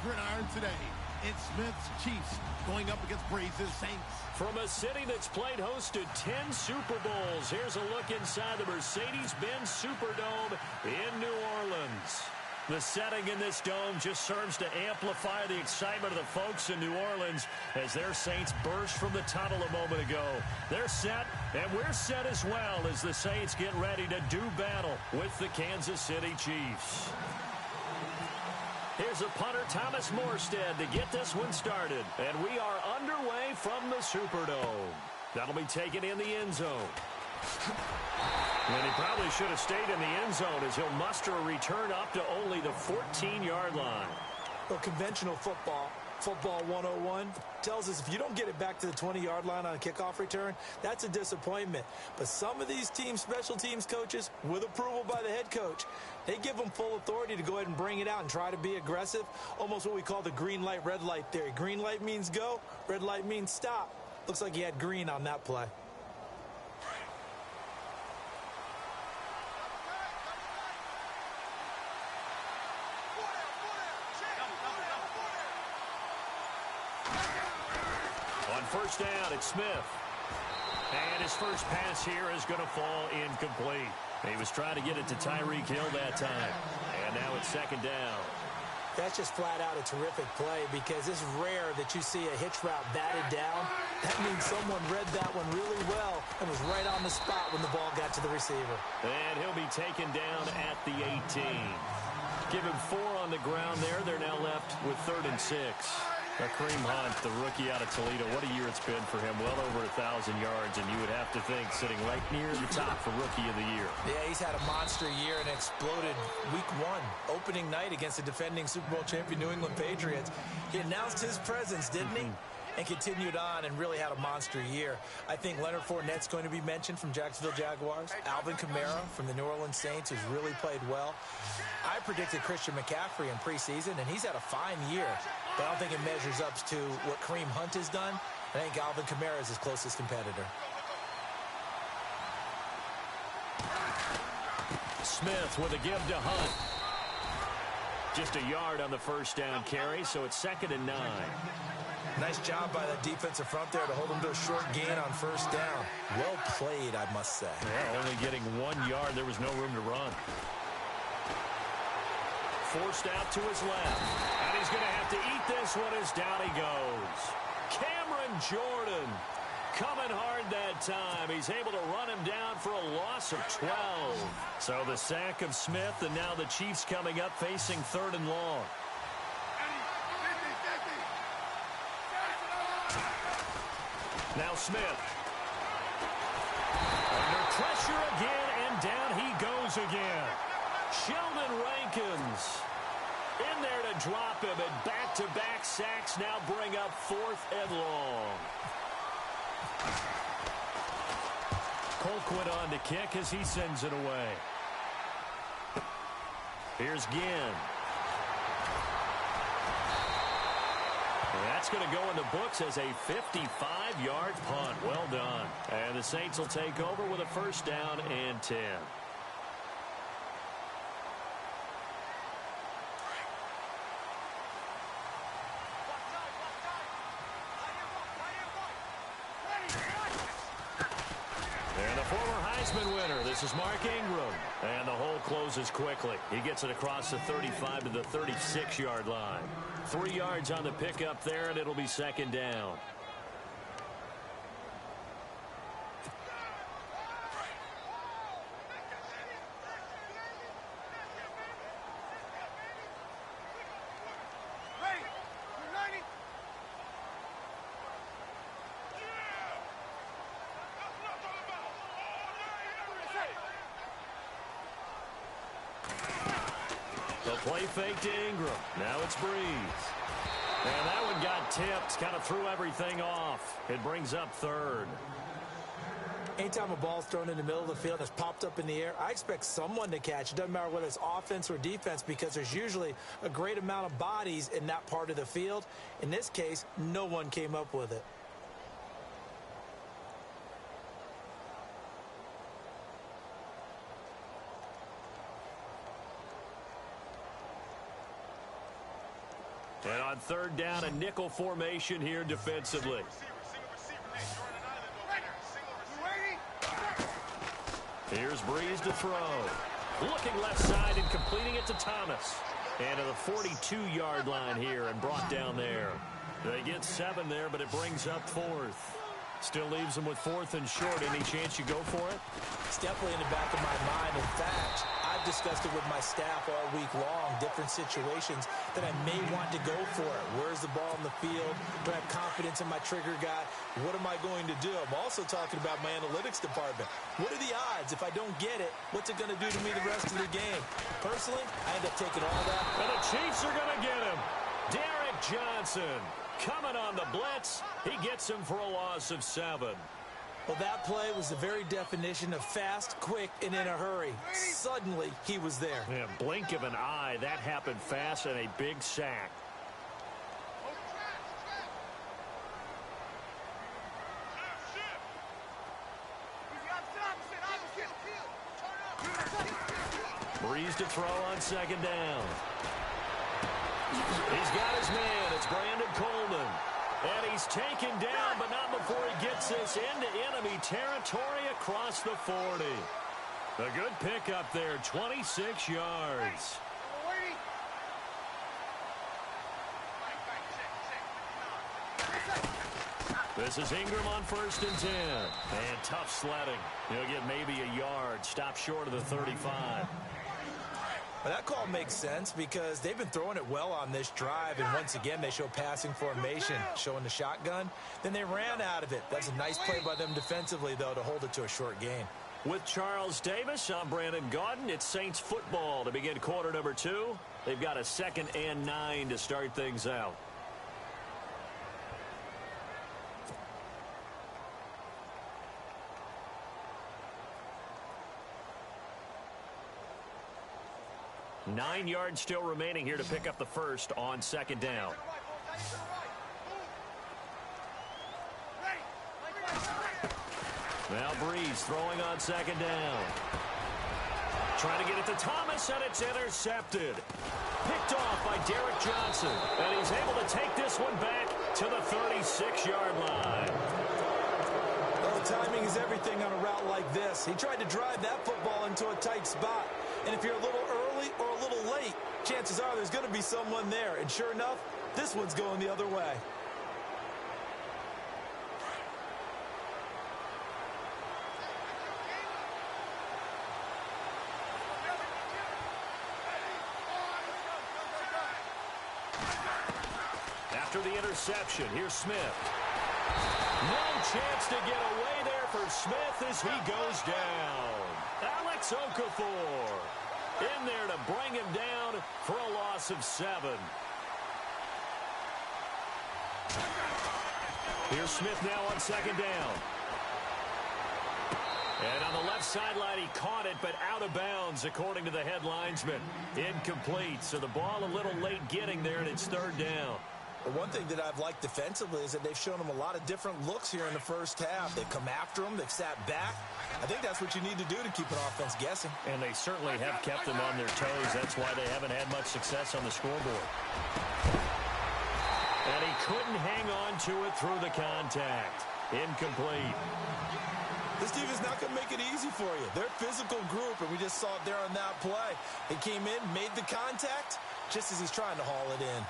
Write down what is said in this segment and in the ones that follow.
gridiron today. It's Smith's Chiefs going up against Braze's Saints. From a city that's played host to 10 Super Bowls, here's a look inside the Mercedes-Benz Superdome in New Orleans. The setting in this dome just serves to amplify the excitement of the folks in New Orleans as their Saints burst from the tunnel a moment ago. They're set, and we're set as well as the Saints get ready to do battle with the Kansas City Chiefs. Here's the punter, Thomas Morstead, to get this one started. And we are underway from the Superdome. That'll be taken in the end zone. And he probably should have stayed in the end zone as he'll muster a return up to only the 14-yard line. Well, conventional football 101, tells us if you don't get it back to the 20-yard line on a kickoff return, that's a disappointment. But some of these special teams coaches, with approval by the head coach, they give them full authority to go ahead and bring it out and try to be aggressive, almost what we call the green light, red light theory. Green light means go, red light means stop. Looks like he had green on that play. First down, it's Smith. And his first pass here is going to fall incomplete. He was trying to get it to Tyreek Hill that time. And now it's second down. That's just flat out a terrific play because it's rare that you see a hitch route batted down. That means someone read that one really well and was right on the spot when the ball got to the receiver. And he'll be taken down at the 18. Give him 4 on the ground there. They're now left with 3rd and 6. Kareem Hunt, the rookie out of Toledo, what a year it's been for him. Well over 1,000 yards, and you would have to think sitting right near the top for Rookie of the Year. Yeah, he's had a monster year and exploded week 1, opening night against the defending Super Bowl champion New England Patriots. He announced his presence, didn't he? And continued on and really had a monster year. I think Leonard Fournette's going to be mentioned from Jacksonville Jaguars. Alvin Kamara from the New Orleans Saints, who's really played well. I predicted Christian McCaffrey in preseason, and he's had a fine year. But I don't think it measures up to what Kareem Hunt has done. I think Alvin Kamara is his closest competitor. Smith with a give to Hunt. Just a yard on the first down carry, so it's 2nd and 9. Nice job by the defensive front there to hold him to a short gain on first down. Well played, I must say. Yeah, only getting 1 yard. There was no room to run. Forced out to his left. And he's going to have to eat this one as down he goes. Cameron Jordan coming hard that time. He's able to run him down for a loss of 12. So the sack of Smith, and now the Chiefs coming up facing 3rd and long. Now Smith. Under pressure again, and down he goes again. Sheldon Rankins in there to drop him, and back-to-back sacks now bring up 4th and long. Colquitt on to kick as he sends it away. Here's Ginn. That's going to go in the books as a 55-yard punt. Well done. And the Saints will take over with a first down and 10. And the former Heisman winner, this is Mark Ingram. And the hole closes quickly. He gets it across the 35 to the 36-yard line. 3 yards on the pickup there, and it'll be 2nd down. Play fake to Ingram. Now it's Breeze. And that one got tipped. Kind of threw everything off. It brings up 3rd. Anytime a ball's thrown in the middle of the field and it's popped up in the air, I expect someone to catch. It doesn't matter whether it's offense or defense because there's usually a great amount of bodies in that part of the field. In this case, no one came up with it. And on third down, a nickel formation here defensively. Here's Breeze to throw. Looking left side and completing it to Thomas. And to the 42-yard line here and brought down there. They get 7 there, but it brings up 4th. Still leaves them with 4th and short. Any chance you go for it? It's definitely in the back of my mind. In fact, I've discussed it with my staff all week long, different situations that I may want to go for it. Where's the ball in the field? Do I have confidence in my trigger guy? What am I going to do? I'm also talking about my analytics department. What are the odds? If I don't get it, what's it going to do to me the rest of the game? Personally, I end up taking all that. And the Chiefs are going to get him. Derek Johnson coming on the blitz. He gets him for a loss of 7. Well, that play was the very definition of fast, quick, and in a hurry. Suddenly, he was there. Yeah, blink of an eye. That happened fast and a big sack. Breeze to throw on second down. He's got his man. It's Brandon Coleman. And he's taken down, but not before he gets this into enemy territory across the 40. A good pickup there, 26 yards. This is Ingram on 1st and 10. And tough sledding. He'll get maybe a yard. Stop short of the 35. Well, that call makes sense because they've been throwing it well on this drive, and once again they show passing formation, showing the shotgun. Then they ran out of it. That's a nice play by them defensively, though, to hold it to a short gain. With Charles Davis, I'm Brandon Gaudin. It's Saints football to begin quarter number 2. They've got a 2nd and 9 to start things out. Nine yards still remaining here to pick up the first on 2nd down. Now Breeze throwing on 2nd down. Trying to get it to Thomas, and it's intercepted. Picked off by Derek Johnson. And he's able to take this one back to the 36-yard line. Well, timing is everything on a route like this. He tried to drive that football into a tight spot. And if you're a little early or a little late, chances are there's going to be someone there. And sure enough, this one's going the other way. After the interception, here's Smith. No chance to get away there for Smith as he goes down. Alex Okafor in there to bring him down for a loss of 7. Here's Smith now on 2nd down. And on the left sideline, he caught it, but out of bounds, according to the head linesman. Incomplete, so the ball a little late getting there, and it's 3rd down. But one thing that I've liked defensively is that they've shown them a lot of different looks here in the first half. They've come after them. They've sat back. I think that's what you need to do to keep an offense guessing. And they certainly have kept them on their toes. That's why they haven't had much success on the scoreboard. And he couldn't hang on to it through the contact. Incomplete. This team is not going to make it easy for you. They're a physical group, and we just saw it there on that play. He came in, made the contact, just as he's trying to haul it in.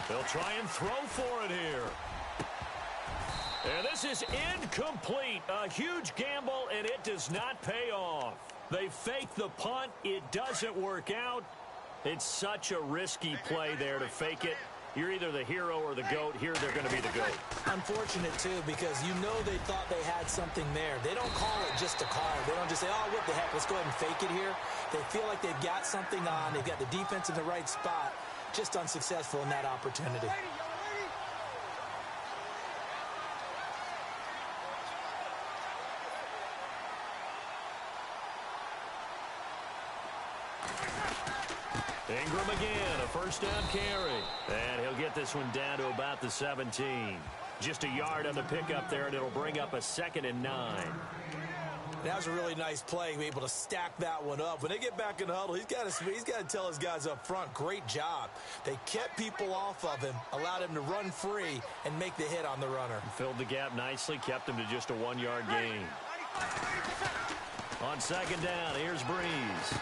They'll try and throw for it here. And this is incomplete. A huge gamble, and it does not pay off. They fake the punt. It doesn't work out. It's such a risky play there to fake it. You're either the hero or the GOAT. Here they're going to be the GOAT. Unfortunate, too, because you know they thought they had something there. They don't call it just to call it. They don't just say, oh, what the heck, let's go ahead and fake it here. They feel like they've got something on. They've got the defense in the right spot. Just unsuccessful in that opportunity. Ingram again, a first down carry. And he'll get this one down to about the 17. Just a yard on the pickup there, and it'll bring up a 2nd and 9. That was a really nice play, able to stack that one up. When they get back in the huddle, he's got to tell his guys up front, great job. They kept people off of him, allowed him to run free, and make the hit on the runner. Filled the gap nicely, kept him to just a 1-yard gain. On 2nd down, here's Breeze.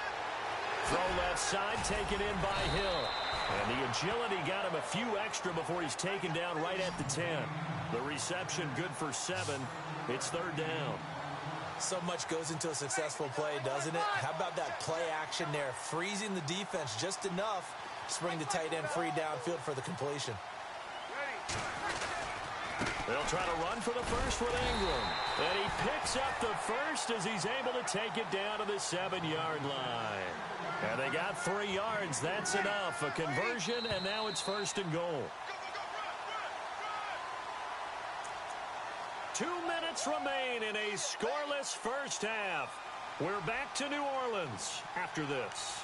Throw left side, taken in by Hill. And the agility got him a few extra before he's taken down right at the 10. The reception good for 7. It's 3rd down. So much goes into a successful play, doesn't it? How about that play action there? Freezing the defense just enough to bring the tight end free downfield for the completion. They'll try to run for the first with Ingram. And he picks up the first as he's able to take it down to the 7-yard line. And they got 3 yards. That's enough. A conversion, and now it's 1st and goal. 2 minutes remain in a scoreless first half. We're back to New Orleans after this.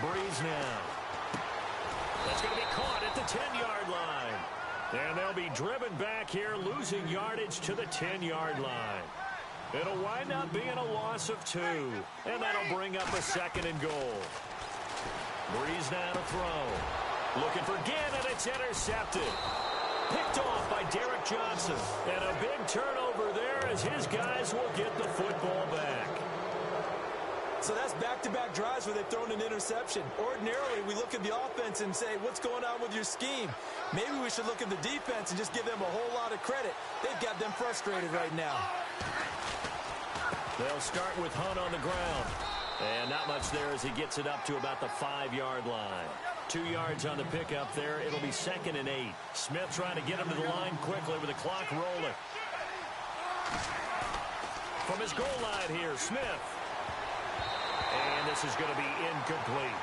Breeze now. That's going to be caught at the 10-yard line. And they'll be driven back here, losing yardage to the 10-yard line. It'll wind up being a loss of 2. And that'll bring up a 2nd and goal. Breeze now to throw. Looking for again, and it's intercepted. Picked off by Derek Johnson. And a big turnover there as his guys will get the football back. So that's back-to-back drives where they've thrown an interception. Ordinarily, we look at the offense and say, what's going on with your scheme? Maybe we should look at the defense and just give them a whole lot of credit. They've got them frustrated right now. They'll start with Hunt on the ground. And not much there as he gets it up to about the 5-yard line. 2 yards on the pickup there. It'll be 2nd and 8. Smith trying to get him to the line quickly with the clock rolling. From his goal line here, Smith. And this is going to be incomplete.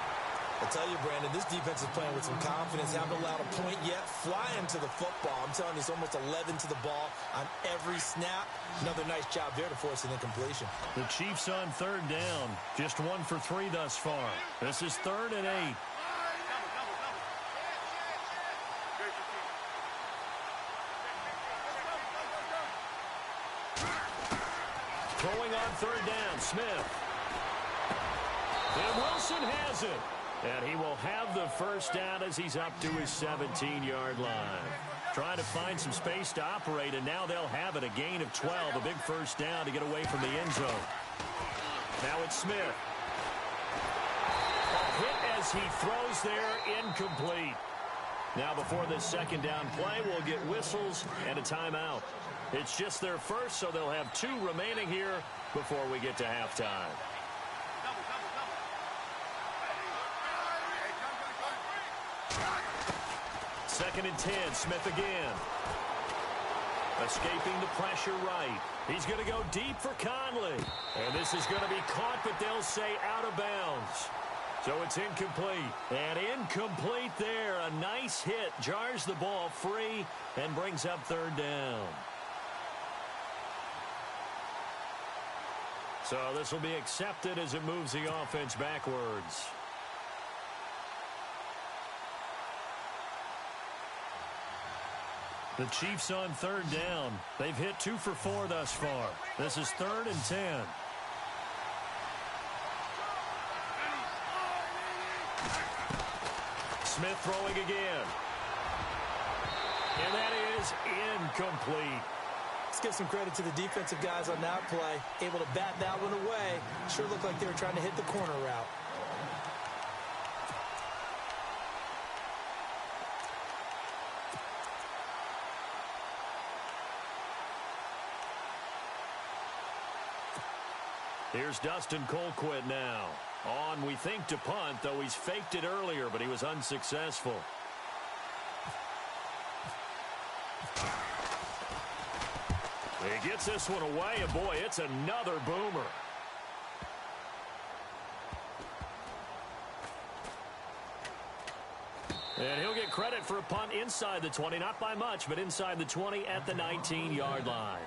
I tell you, Brandon, this defense is playing with some confidence. Haven't allowed a point yet. Flying to the football. I'm telling you, it's almost 11 to the ball on every snap. Another nice job there to force an incompletion. The Chiefs on 3rd down. Just 1 for 3 thus far. This is 3rd and 8. Throwing on 3rd down, Smith. And Wilson has it. And he will have the first down as he's up to his 17-yard line. Trying to find some space to operate, and now they'll have it. A gain of 12, a big first down to get away from the end zone. Now it's Smith. A hit as he throws there, incomplete. Now before this 2nd down play, we'll get whistles and a timeout. It's just their first, so they'll have 2 remaining here before we get to halftime. 2nd and 10, Smith again. Escaping the pressure right. He's going to go deep for Conley. And this is going to be caught, but they'll say out of bounds. So it's incomplete. And incomplete there. A nice hit. Jars the ball free and brings up 3rd down. So this will be accepted as it moves the offense backwards. The Chiefs on 3rd down. They've hit 2 for 4 thus far. This is 3rd and 10. Smith throwing again. And that is incomplete. Let's give some credit to the defensive guys on that play. Able to bat that one away. Sure looked like they were trying to hit the corner route. Here's Dustin Colquitt now. On, we think, to punt, though he's faked it earlier, but he was unsuccessful. He gets this one away, and boy, it's another boomer. And he'll get credit for a punt inside the 20, not by much, but inside the 20 at the 19-yard line.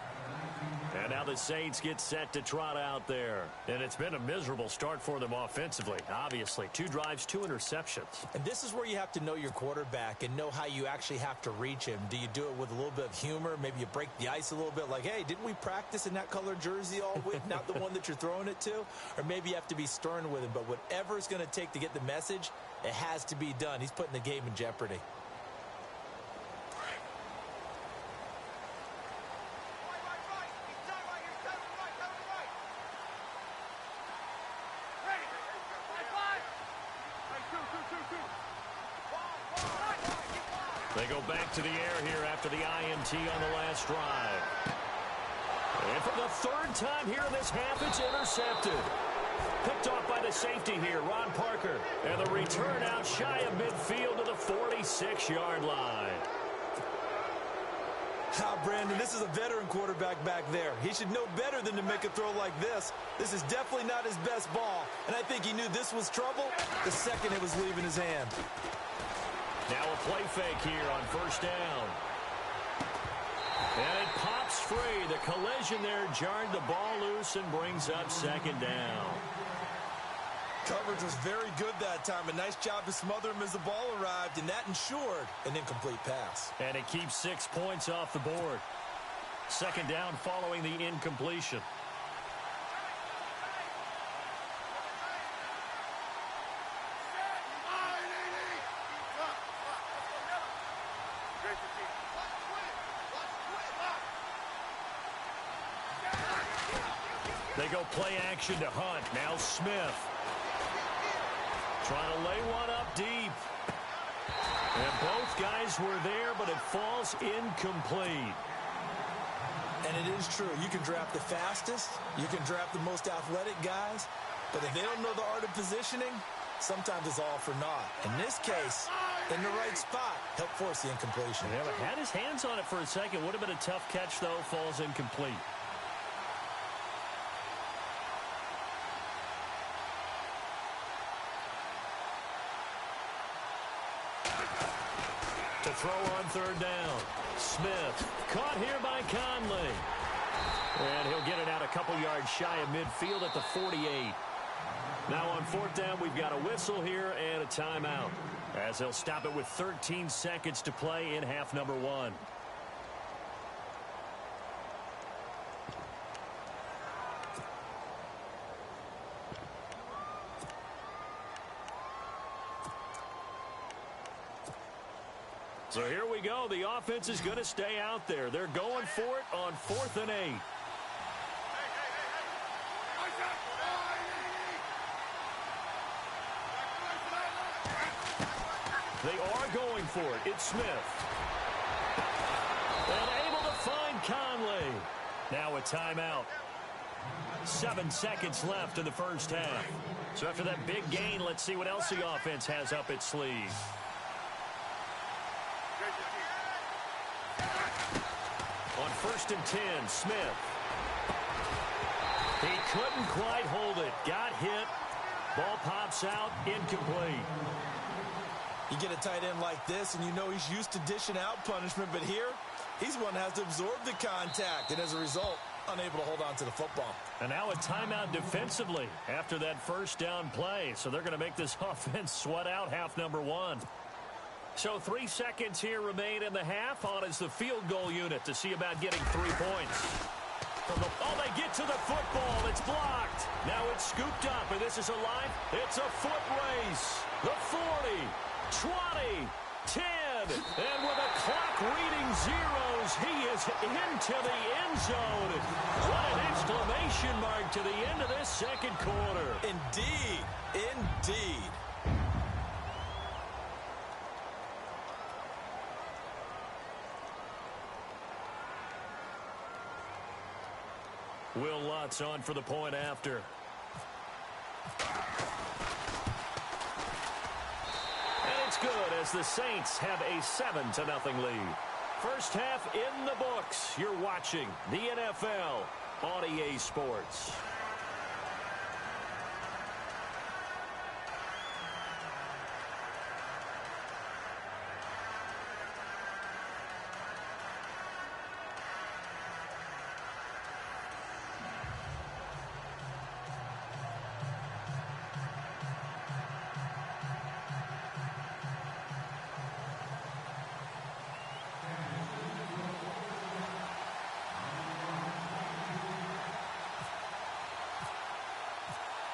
And now the Saints get set to trot out there. And it's been a miserable start for them offensively, obviously. 2 drives, 2 interceptions. And this is where you have to know your quarterback and know how you actually have to reach him. Do you do it with a little bit of humor? Maybe you break the ice a little bit like, hey, didn't we practice in that color jersey all week? Not the one that you're throwing it to? Or maybe you have to be stern with him. But whatever it's going to take to get the message, it has to be done. He's putting the game in jeopardy. They go back to the air here after the INT on the last drive. And for the 3rd time here in this half, it's intercepted. Picked off by the safety here, Ron Parker. And the return out shy of midfield to the 46-yard line. Brandon, this is a veteran quarterback back there. He should know better than to make a throw like this. This is definitely not his best ball. And I think he knew this was trouble the second it was leaving his hand. Now a play fake here on 1st down. And it pops free. The collision there jarred the ball loose and brings up 2nd down. Coverage was very good that time. A nice job to smother him as the ball arrived, and that ensured an incomplete pass. And it keeps 6 points off the board. 2nd down following the incompletion. They go play action to Hunt. Now Smith. Trying to lay one up deep. And both guys were there, but it falls incomplete. And it is true. You can draft the fastest. You can draft the most athletic guys. But if they don't know the art of positioning, sometimes it's all for naught. In this case, in the right spot, helped force the incompletion. Yeah, but had his hands on it for a second. Would have been a tough catch, though. Falls incomplete. To throw on 3rd down. Smith caught here by Conley. And he'll get it out a couple yards shy of midfield at the 48. Now on 4th down, we've got a whistle here and a timeout, as they'll stop it with 13 seconds to play in half number 1. So here we go. The offense is going to stay out there. They're going for it on 4th and 8. They are going for it. It's Smith. And able to find Conley. Now a timeout. 7 seconds left in the 1st half. So after that big gain, let's see what else the offense has up its sleeve. On 1st and 10, Smith. He couldn't quite hold it. Got hit. Ball pops out. Incomplete. You get a tight end like this, and you know he's used to dishing out punishment, but here, he's one that has to absorb the contact, and as a result, unable to hold on to the football. And now a timeout defensively after that 1st down play. So they're going to make this offense sweat out half number 1. So 3 seconds here remain in the half. On is the field goal unit to see about getting 3 points. Oh, they get to the football. It's blocked. Now it's scooped up, and this is alive. It's a foot race. The 40, 20, 10, and with a clock reading zeros, he is into the end zone. What an exclamation mark to the end of this 2nd quarter. Indeed, indeed. Will Lutz on for the point after. And it's good as the Saints have a 7-0 lead. 1st half in the books. You're watching the NFL on EA Sports.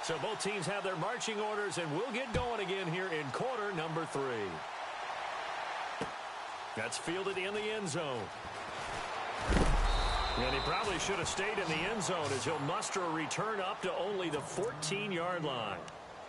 So both teams have their marching orders, and we'll get going again here in quarter number 3. That's fielded in the end zone. And he probably should have stayed in the end zone as he'll muster a return up to only the 14-yard line.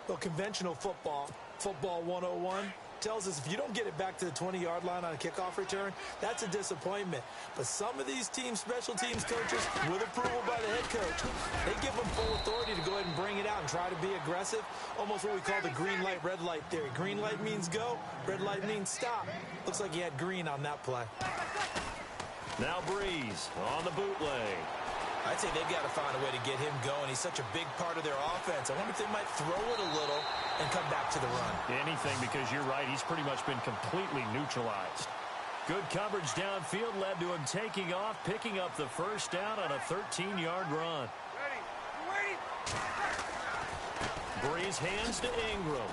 Well, conventional football 101, tells us if you don't get it back to the 20-yard line on a kickoff return, that's a disappointment. But some of these teams, special teams coaches, with approval by the head coach, they give them full authority to go ahead and bring it out and try to be aggressive. Almost what we call the green light, red light theory. Green light means go, red light means stop. Looks like he had green on that play. Now Breeze on the bootleg. I'd say they've got to find a way to get him going. He's such a big part of their offense. I wonder if they might throw it a little and come back to the run. Anything, because you're right. He's pretty much been completely neutralized. Good coverage downfield led to him taking off, picking up the first down on a 13-yard run. Ready. Breeze hands to Ingram.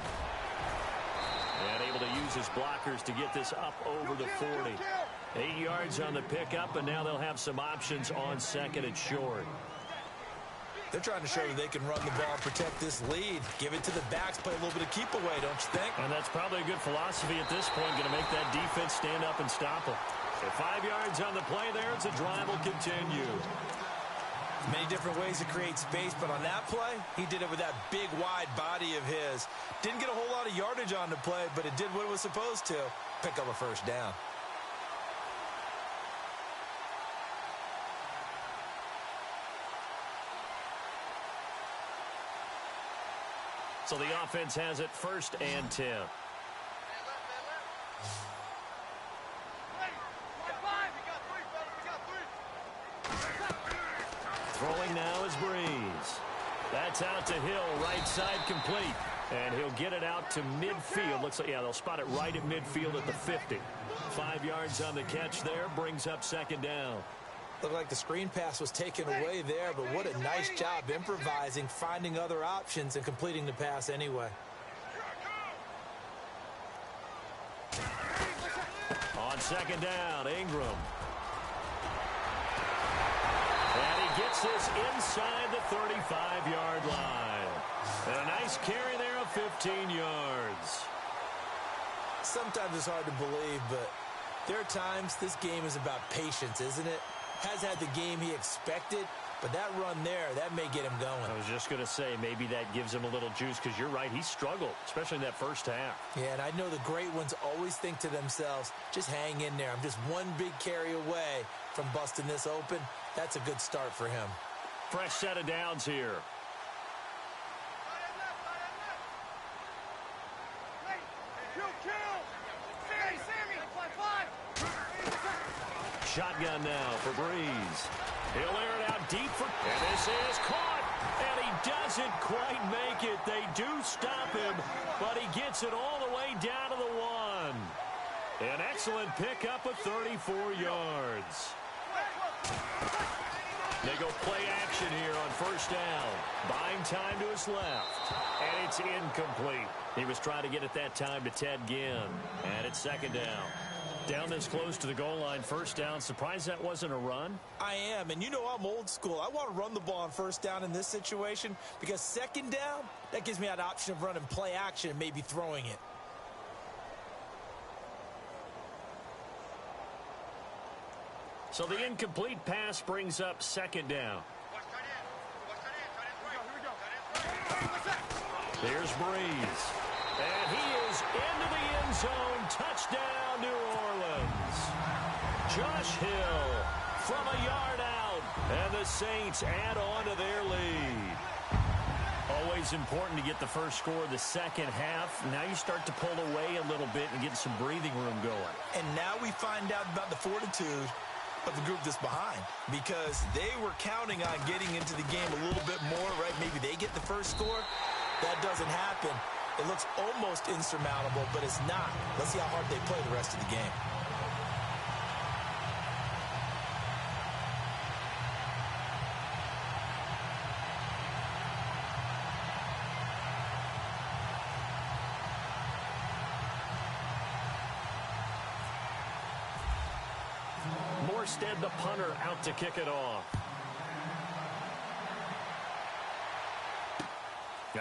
And able to use his blockers to get this up over the 40. 8 yards on the pickup, and now they'll have some options on second and short. They're trying to show that they can run the ball and protect this lead. Give it to the backs, play a little bit of keep away, don't you think? And that's probably a good philosophy at this point, going to make that defense stand up and stop them. So 5 yards on the play there as the drive will continue. Many different ways to create space, but on that play, he did it with that big, wide body of his. Didn't get a whole lot of yardage on the play, but it did what it was supposed to. Pick up a first down. So the offense has it 1st and 10. Throwing now is Breeze. That's out to Hill, right side complete. And he'll get it out to midfield. Looks like, yeah, they'll spot it right at midfield at the 50. 5 yards on the catch there, brings up 2nd down. Looked like the screen pass was taken away there, but what a nice job improvising, finding other options, and completing the pass anyway. On 2nd down, Ingram. And he gets this inside the 35-yard line. And a nice carry there of 15 yards. Sometimes it's hard to believe, but there are times this game is about patience, isn't it? Has had the game he expected, but that run there, that may get him going. I was just going to say, maybe that gives him a little juice, because you're right, he struggled, especially in that first half. Yeah, and I know the great ones always think to themselves, just hang in there. I'm just one big carry away from busting this open. That's a good start for him. Fresh set of downs here. Shotgun now for Breeze. He'll air it out deep for, and this is caught, and he doesn't quite make it. They do stop him, but he gets it all the way down to the 1. An excellent pickup of 34 yards. They go play action here on 1st down. Buying time to his left, and it's incomplete. He was trying to get it that time to Ted Ginn, and it's 2nd down. Down this close to the goal line, 1st down. Surprised that wasn't a run? I am, and you know I'm old school. I want to run the ball on 1st down in this situation because 2nd down, that gives me that option of running play action and maybe throwing it. So the incomplete pass brings up 2nd down. Here's Breeze. And he is into the end zone. Touchdown, New Orleans. Josh Hill from a yard out. And the Saints add on to their lead. Always important to get the first score of the second half. Now you start to pull away a little bit and get some breathing room going. And now we find out about the fortitude of the group that's behind, because they were counting on getting into the game a little bit more, right? Maybe they get the first score. That doesn't happen. It looks almost insurmountable, but it's not. Let's see how hard they play the rest of the game. Morstead, the punter, out to kick it off.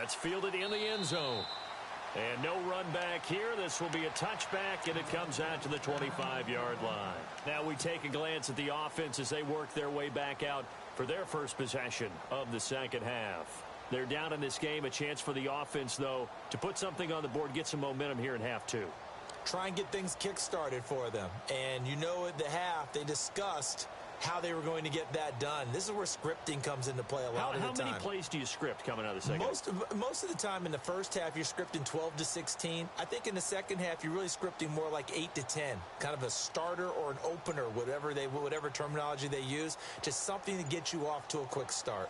That's fielded in the end zone. And no run back here. This will be a touchback, and it comes out to the 25-yard line. Now we take a glance at the offense as they work their way back out for their first possession of the second half. They're down in this game. A chance for the offense, though, to put something on the board, get some momentum here in half two. Try and get things kick-started for them. And you know at the half, they discussed how they were going to get that done. This is where scripting comes into play a lot of the time. How many plays do you script coming out of the second half? Most of the time in the first half, you're scripting 12 to 16. I think in the second half, you're really scripting more like 8 to 10. Kind of a starter or an opener, whatever terminology they use. Just something to get you off to a quick start.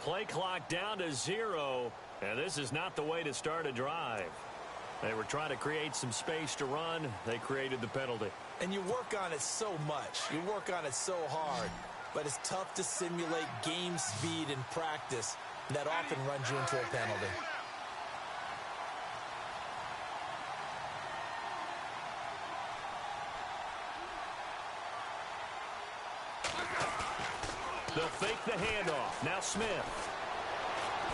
Play clock down to 0, and this is not the way to start a drive. They were trying to create some space to run. They created the penalty. And you work on it so much. You work on it so hard. But it's tough to simulate game speed in practice. That often runs you into a penalty. They'll fake the handoff. Now Smith.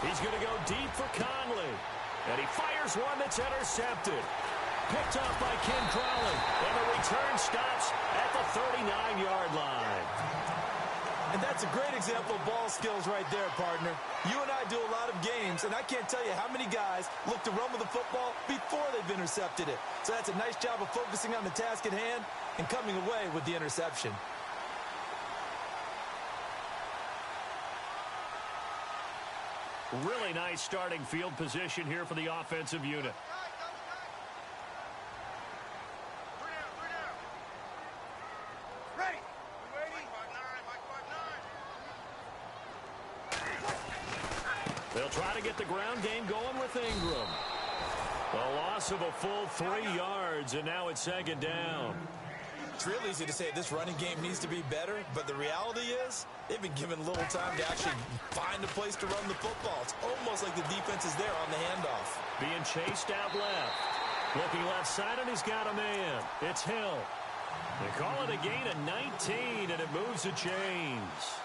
He's going to go deep for Conley. And he fires one that's intercepted. Picked off by Ken Crowley. And the return stops at the 39-yard line. And that's a great example of ball skills right there, partner. You and I do a lot of games, and I can't tell you how many guys look to run with the football before they've intercepted it. So that's a nice job of focusing on the task at hand and coming away with the interception. Really nice starting field position here for the offensive unit. They'll try to get the ground game going with Ingram. A loss of a full 3 yards, and now it's second down. It's real easy to say this running game needs to be better, but the reality is they've been given little time to actually find a place to run the football. It's almost like the defense is there on the handoff. Being chased out left. Looking left side, and he's got a man. It's Hill. They call it a gain of 19, and it moves the chains.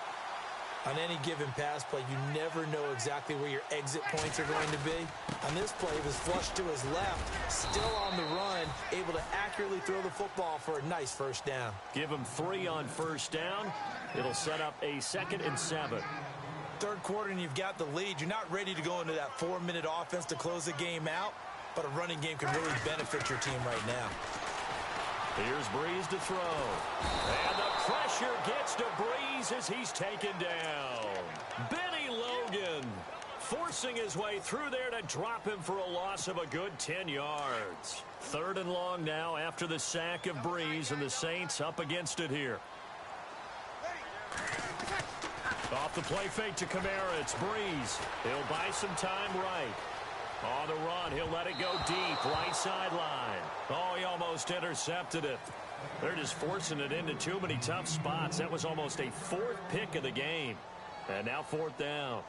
On any given pass play, you never know exactly where your exit points are going to be. On this play, he was flushed to his left, still on the run, able to accurately throw the football for a nice first down. Give him 3 on first down. It'll set up a 2nd and 7. Third quarter, and you've got the lead. You're not ready to go into that 4-minute offense to close the game out, but a running game can really benefit your team right now. Here's Breeze to throw. And the pressure gets to Breeze as he's taken down. Benny Logan forcing his way through there to drop him for a loss of a good 10 yards. 3rd and long now after the sack of Breeze, and the Saints up against it here. Off the play fake to Kamara, it's Breeze. He'll buy some time right. On the run, he'll let it go deep, right sideline. Oh, he almost intercepted it. They're just forcing it into too many tough spots. That was almost a 4th pick of the game. And now 4th down.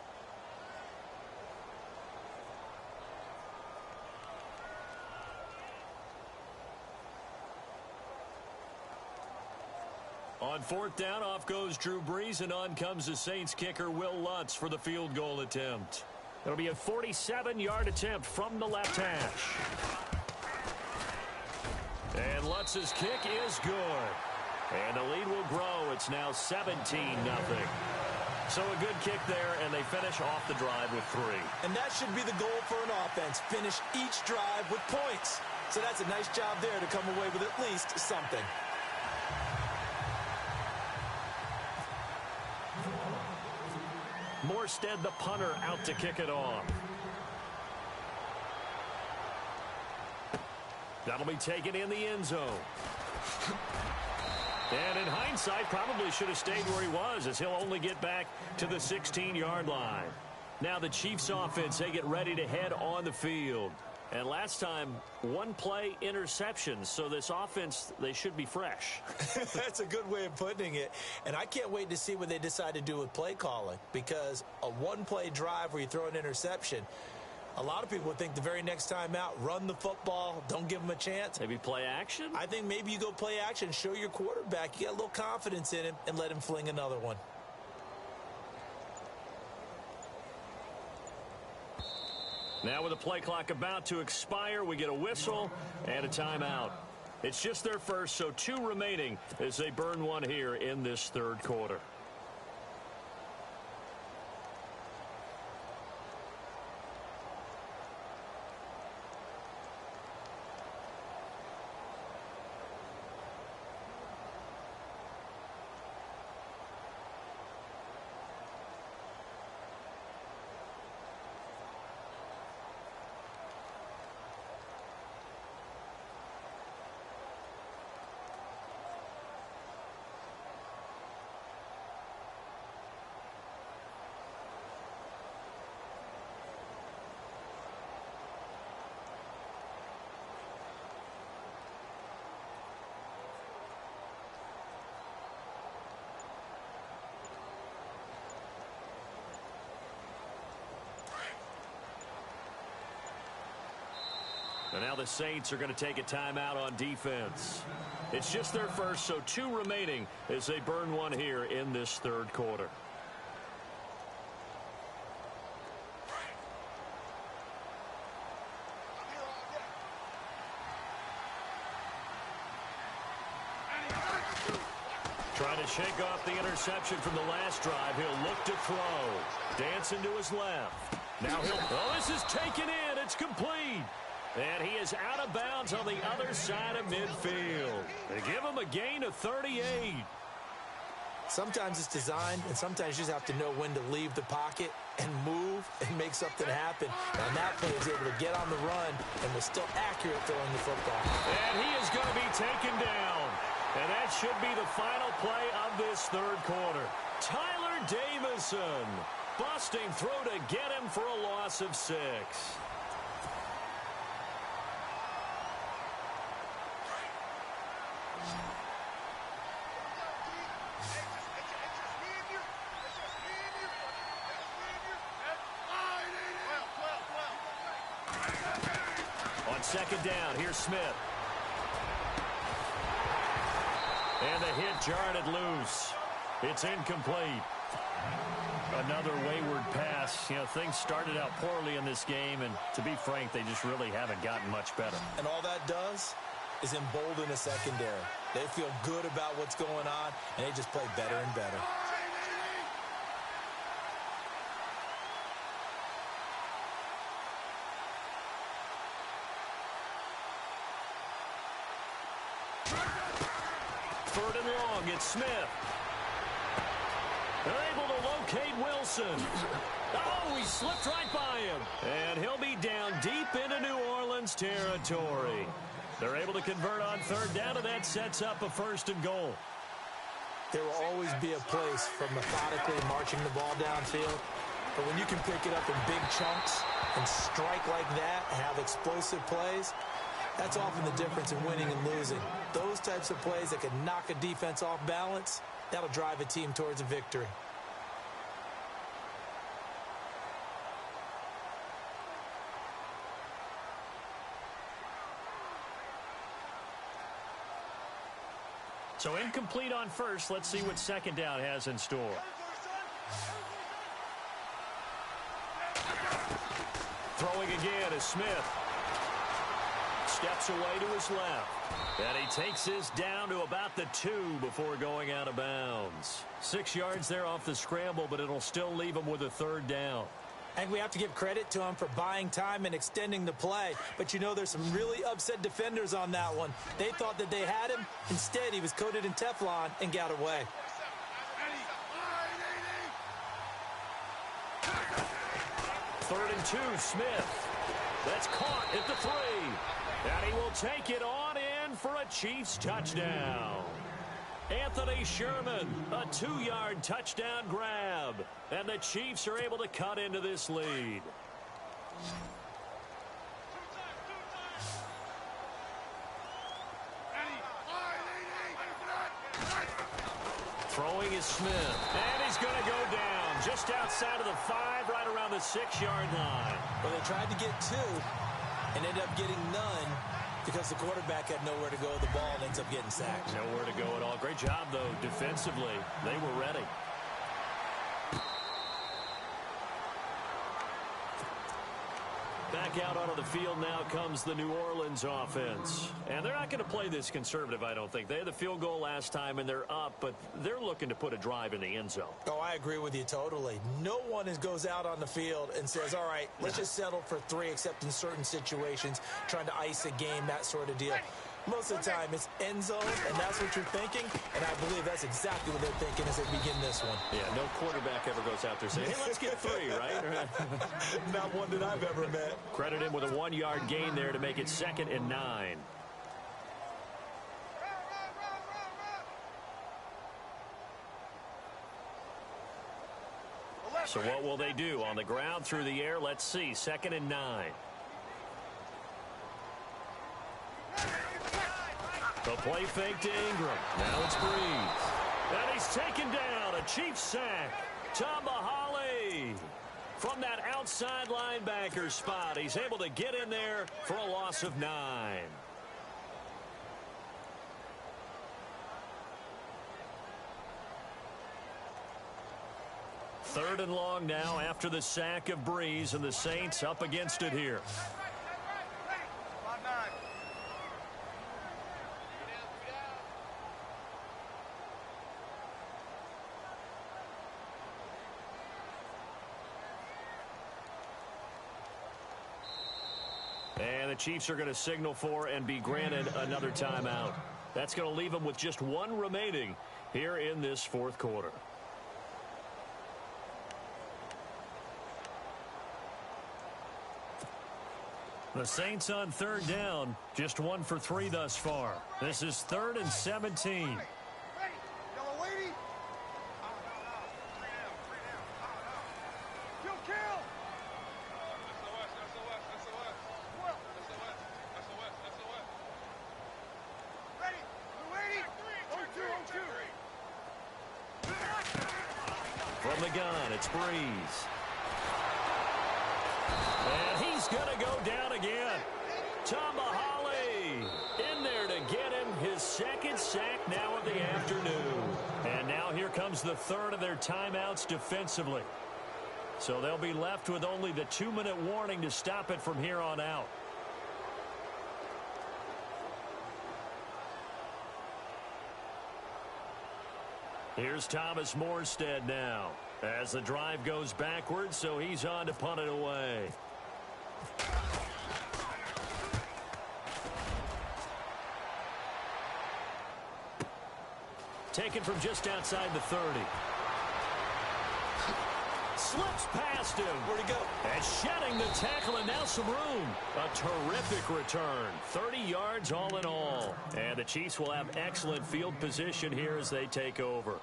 On 4th down, off goes Drew Brees, and on comes the Saints kicker, Will Lutz, for the field goal attempt. It'll be a 47-yard attempt from the left hash. And Lutz's kick is good. And the lead will grow. It's now 17-0. So a good kick there, and they finish off the drive with 3. And that should be the goal for an offense. Finish each drive with points. So that's a nice job there to come away with at least something. Morstead, the punter, out to kick it off. That'll be taken in the end zone. And in hindsight, probably should have stayed where he was, as he'll only get back to the 16-yard line. Now the Chiefs offense, they get ready to head on the field. And last time, 1 play interceptions. So this offense, they should be fresh. That's a good way of putting it. And I can't wait to see what they decide to do with play calling. Because a 1-play drive where you throw an interception, a lot of people would think the very next time out, run the football, don't give them a chance. Maybe play action? I think maybe you go play action, show your quarterback, you got a little confidence in him, and let him fling another one. Now with the play clock about to expire, we get a whistle and a timeout. It's just their first, so 2 remaining as they burn one here in this third quarter. And now the Saints are going to take a timeout on defense. It's just their first, so 2 remaining as they burn one here in this third quarter. Trying to shake off the interception from the last drive. He'll look to throw. Dancing to his left. Now oh, this is taken in. It's complete. And he is out of bounds on the other side of midfield. They give him a gain of 38. Sometimes it's designed, and sometimes you just have to know when to leave the pocket and move and make something happen. And that play is able to get on the run and was still accurate throwing the football. And he is going to be taken down. And that should be the final play of this third quarter. Tyler Davison busting through to get him for a loss of 6. Second down, here's Smith. And the hit jarred it loose. It's incomplete. Another wayward pass. You know, things started out poorly in this game, and to be frank, they just really haven't gotten much better. And all that does is embolden the secondary. They feel good about what's going on, and they just play better and better. Third and long, it's Smith. They're able to locate Wilson. Oh, he slipped right by him. And he'll be down deep into New Orleans territory. They're able to convert on third down, and that sets up a 1st and goal. There will always be a place for methodically marching the ball downfield. But when you can pick it up in big chunks and strike like that and have explosive plays, that's often the difference in winning and losing. Those types of plays that can knock a defense off balance, that'll drive a team towards a victory. So incomplete on first. Let's see what second down has in store. Throwing again is Smith. Steps away to his left. And he takes this down to about the 2 before going out of bounds. 6 yards there off the scramble, but it'll still leave him with a 3rd down. I think we have to give credit to him for buying time and extending the play. But, you know, there's some really upset defenders on that one. They thought that they had him. Instead, he was coated in Teflon and got away. 3rd and 2, Smith. That's caught at the 3. And he will take it on in for a Chiefs touchdown. Anthony Sherman, a 2-yard touchdown grab. And the Chiefs are able to cut into this lead. Throwing is Smith. And he's going to go down just outside of the 5, right around the 6-yard line. Well, they tried to get 2 and ended up getting none because the quarterback had nowhere to go with the ball and ends up getting sacked. Nowhere to go at all. Great job, though, defensively. They were ready. Back out onto the field now comes the New Orleans offense. And they're not going to play this conservative, I don't think. They had the field goal last time, and they're up, but they're looking to put a drive in the end zone. Oh, I agree with you totally. No one goes out on the field and says, all right, let's just settle for 3, except in certain situations, trying to ice a game, that sort of deal. Most of the time, it's end zone, and that's what you're thinking, and I believe that's exactly what they're thinking as they begin this one. Yeah, no quarterback ever goes out there saying, hey, let's get 3, right? Not one that I've ever met. Credit him with a 1-yard gain there to make it 2nd and 9. So what will they do? On the ground, through the air, let's see. 2nd and 9. The play fake to Ingram. Now it's Breeze. And he's taken down. A Chiefs sack. Tambahali from that outside linebacker spot. He's able to get in there for a loss of 9. 3rd and long now after the sack of Breeze, and the Saints up against it here. And the Chiefs are going to signal for and be granted another timeout. That's going to leave them with just 1 remaining here in this 4th quarter. The Saints on 3rd down, just 1 for 3 thus far. This is 3rd and 17. From the gun, it's Breeze. And he's going to go down again. Tambahali in there to get him his 2nd sack now of the afternoon. And now here comes the 3rd of their timeouts defensively. So they'll be left with only the 2-minute warning to stop it from here on out. Here's Thomas Morstead now as the drive goes backwards, so he's on to punt it away. Taken from just outside the 30. Slips past him. Where'd he go? And shedding the tackle, and now some room. A terrific return. 30 yards all in all. And the Chiefs will have excellent field position here as they take over.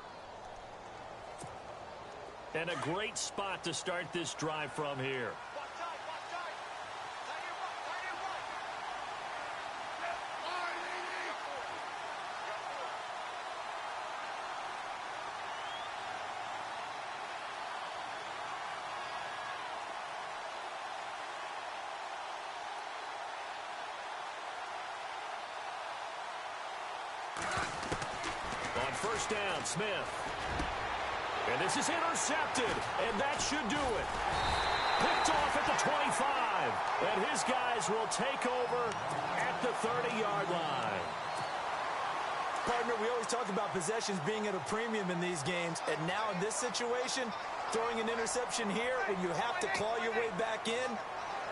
And a great spot to start this drive from here. On 1st down, Smith. And this is intercepted, and that should do it. Picked off at the 25, and his guys will take over at the 30-yard line. Partner, we always talk about possessions being at a premium in these games, and now in this situation, throwing an interception here when you have to claw your way back in,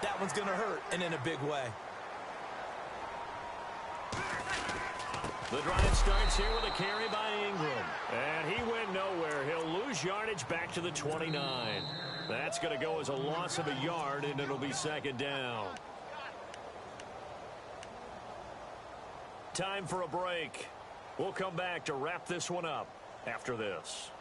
that one's going to hurt, and in a big way. The drive starts here with a carry by Ingram. And he went nowhere. He'll lose yardage back to the 29. That's going to go as a loss of a yard, and it'll be 2nd down. Time for a break. We'll come back to wrap this one up after this.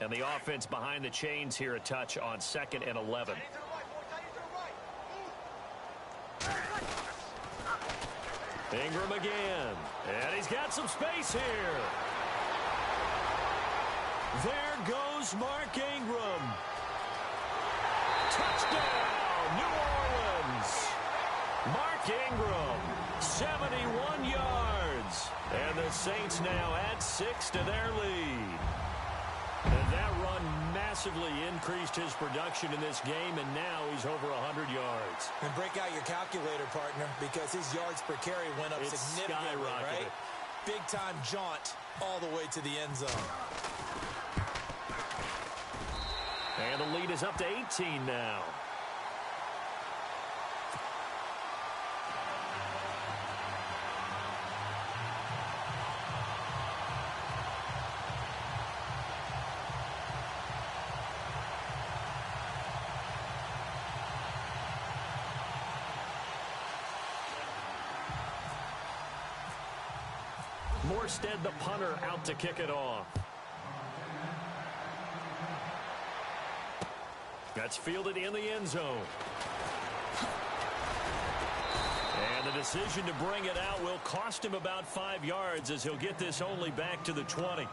And the offense behind the chains here a touch on 2nd and 11. Ingram again. And he's got some space here. There goes Mark Ingram. Touchdown, New Orleans. Mark Ingram 71 yards. And the Saints now add 6 to their lead. And that run massively increased his production in this game, and now he's over 100 yards. And break out your calculator, partner, because his yards per carry went up significantly, right? Big-time jaunt all the way to the end zone. And the lead is up to 18 now. Morstead, the punter, out to kick it off. That's fielded in the end zone. And the decision to bring it out will cost him about 5 yards as he'll get this only back to the 20.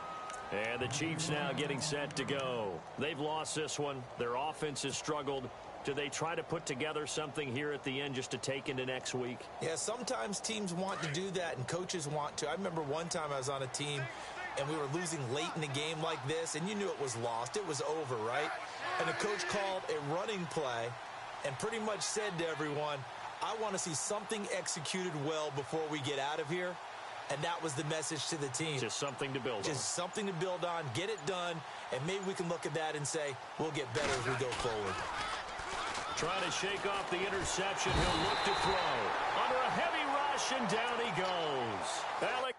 And the Chiefs now getting set to go. They've lost this one. Their offense has struggled. Do they try to put together something here at the end just to take into next week? Yeah, sometimes teams want to do that and coaches want to. I remember one time I was on a team and we were losing late in the game like this, and you knew it was lost. It was over, right? And the coach called a running play and pretty much said to everyone, I want to see something executed well before we get out of here. And that was the message to the team. Just something to build on. Just something to build on, get it done, and maybe we can look at that and say, we'll get better as we go forward. Trying to shake off the interception. He'll look to throw. Under a heavy rush, and down he goes. Alex.